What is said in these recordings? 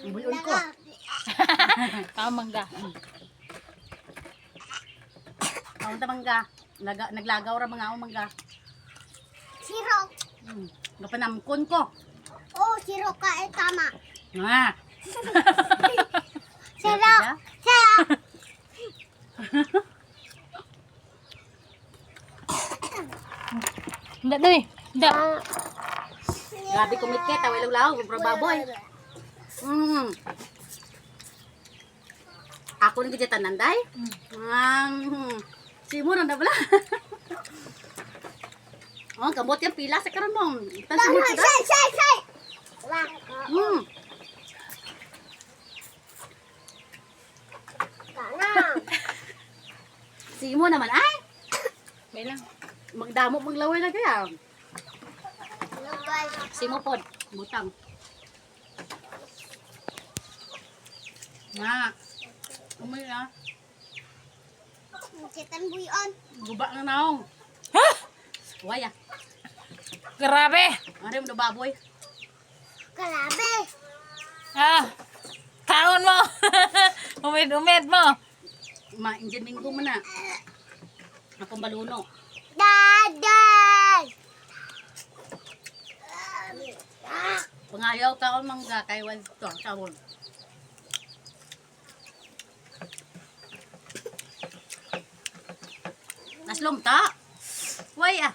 Buyon ko. Kao mangga. Kaunta mangga. Naglagaw ra mga mangga. Siro. Gapanamkon ko. Oh, siro ka tama. Ah. Siro. Siro. Nda doy. Nda. Grabe kumikit, away lang lao, bro baboy. Ako ni gidya tananday. Simo na bala. Oh, gamot yung pila sa karon mo. Tansin mo da. Say. Simo naman ay. May lang. Magdamo maglaway na kaya. Simo pod, butang. Na. Umay na. Kitan buyon. Guba na naong. Ha? Waya. Grabe. Are mo baboy. Kalabe. Ah. Kaon mo. Umid mo. Ma-engine minggo mo na. Akong baluno. Daday. Pangayaw ka o mangga kay wal to sabon. Naslom ta. Way ah.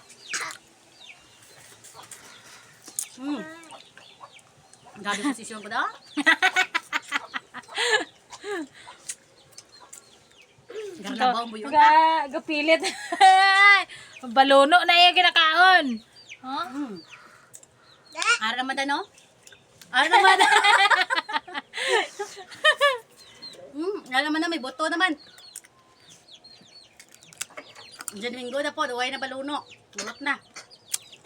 Gabi posisyon ko da. Garlabaw mo yun. Gapilit. Baluno na iya kinakaon. Huh? Ara naman da no? Ara naman da. Ara naman na may boto naman. Diyan minggo na po, duway na baluno. Bulot na.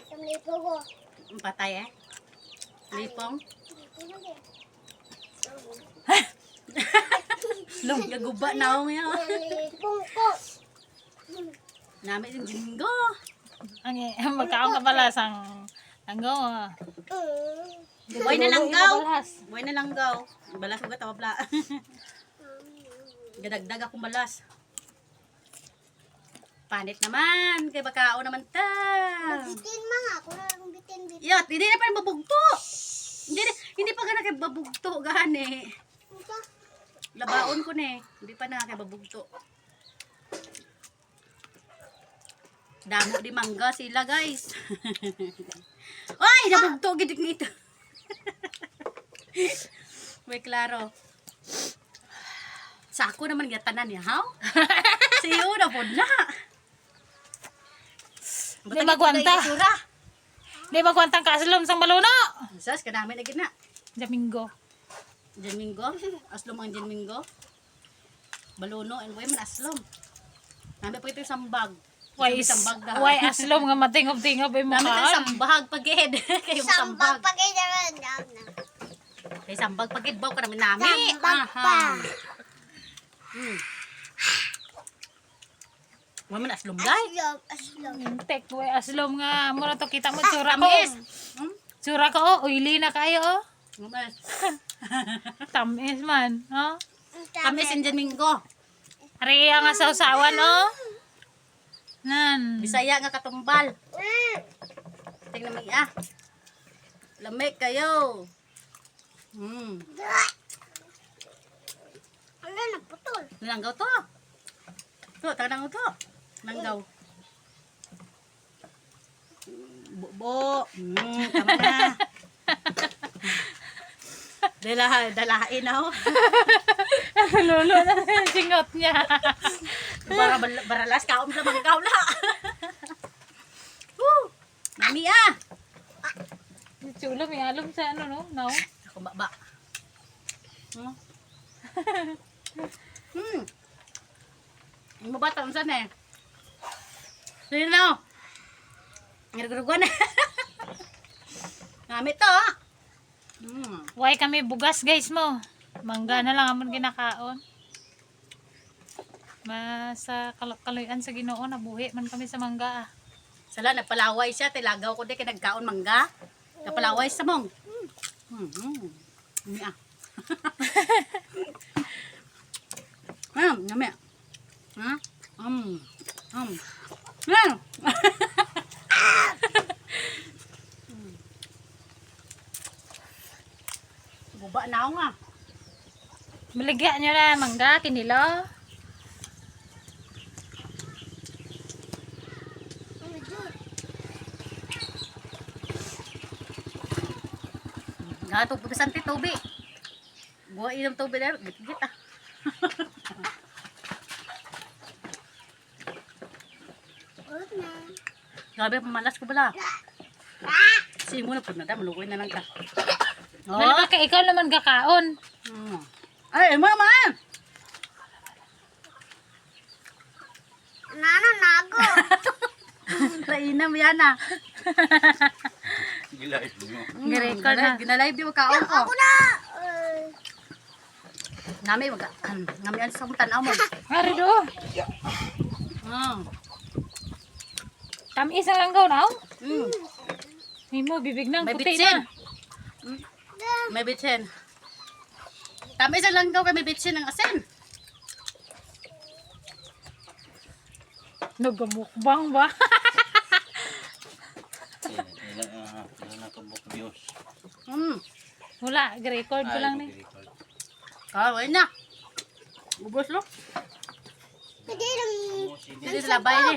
Tumlipo ko. Patay eh. Lipong. Lum, gaguba na ako ngayon. Tumlipong ko. Namin yung minggo. Ang magkaon ka pala sang langgaw. Buhay na langgaw. Buhay na langgaw. Balas ko gatawa pala. Gadagdag akong balas. Panit naman. Kay bakao naman ta. Bitin mga. Ako na lang bitin. Yot, hindi na pa mabugto. Hindi pa ka na kay babugto gani. Labaon ko na eh. Hindi pa na kay babugto. Damo di mangga sila guys. Ay, nabugto gidik nito. May klaro. Sako naman gatanan niya, ha? Siyo na po na. Di magwanta. Di magwantang kaslom sang baluno. Sas, kadami na gina. Domingo. Domingo. Aslom ang Domingo. Baluno, and way man aslom. Nami po ito yung sambag. Why aslom nga matingob-tingob ay Nami ito yung mukhaan. sambag pagid. Kayong Sambag sambag. pagay naman. Kay sambag pagid baw ka namin nami. Sambag pa. Way man aslom guys. Aslom. Tek, way aslom nga. Mura to kita mo tsura ko. Tamis. Tsura ko, oh. Oily na kayo, oh. Tamis. Tamis man, oh. Tamis ang Domingo. Ariya nga sausawan, oh. Nan. Bisaya nga katumbal. Tingnan mo ah. Lamig kayo. Ano na putol? Langgaw to. To, tanang to. Langgaw. Bubo. Tama na. Dalahain na ho. Lulo na yung singot niya. Baralas kaom sa manggaw la. Woo! Nami ah. Chulo, may alom sa ano, no? No? Ako baba. Ang mabata ang sana eh. Sino na? Ngarguruguan eh. Nami to ah. Why kami bugas, guys mo? Mangga na lang amon ginakaon. Masa kaluyan sa Ginoo nabuhi man kami sa mangga. Sala nagpalaway siya, tilagaw ko di kay nagkaon mangga. Napalaway sa mong. Ah. Yummy. Ha? Yan. Buba na ako nga. Maligya nyo na mangga, kinilo. Gato putusan ti tubi. Buha inom tubi na. Git-git ah. Ulit na. Grabe, pamalas ko bala. Kasi mo na po na malukoy na lang ka. Oh. Malaba ka, ikaw naman kakaon. Ay, mama! Nano, nago. Rainam yan ah. Girecord na. Ginalive yung kaon ko. Ako na. Nami, nami ang sa tanaw mo. Ari do. Tamis ang langgaw na. May mo, bibig ng May puti bitsin. na. May bitsin. Tama isa lang daw kay may bitsin ng asin. Nagamukbang ba? Ilan na tubok views. Wala, record ko lang ni. Kawin na. Ubos lo. Pwede lang. Hindi sila bay ni.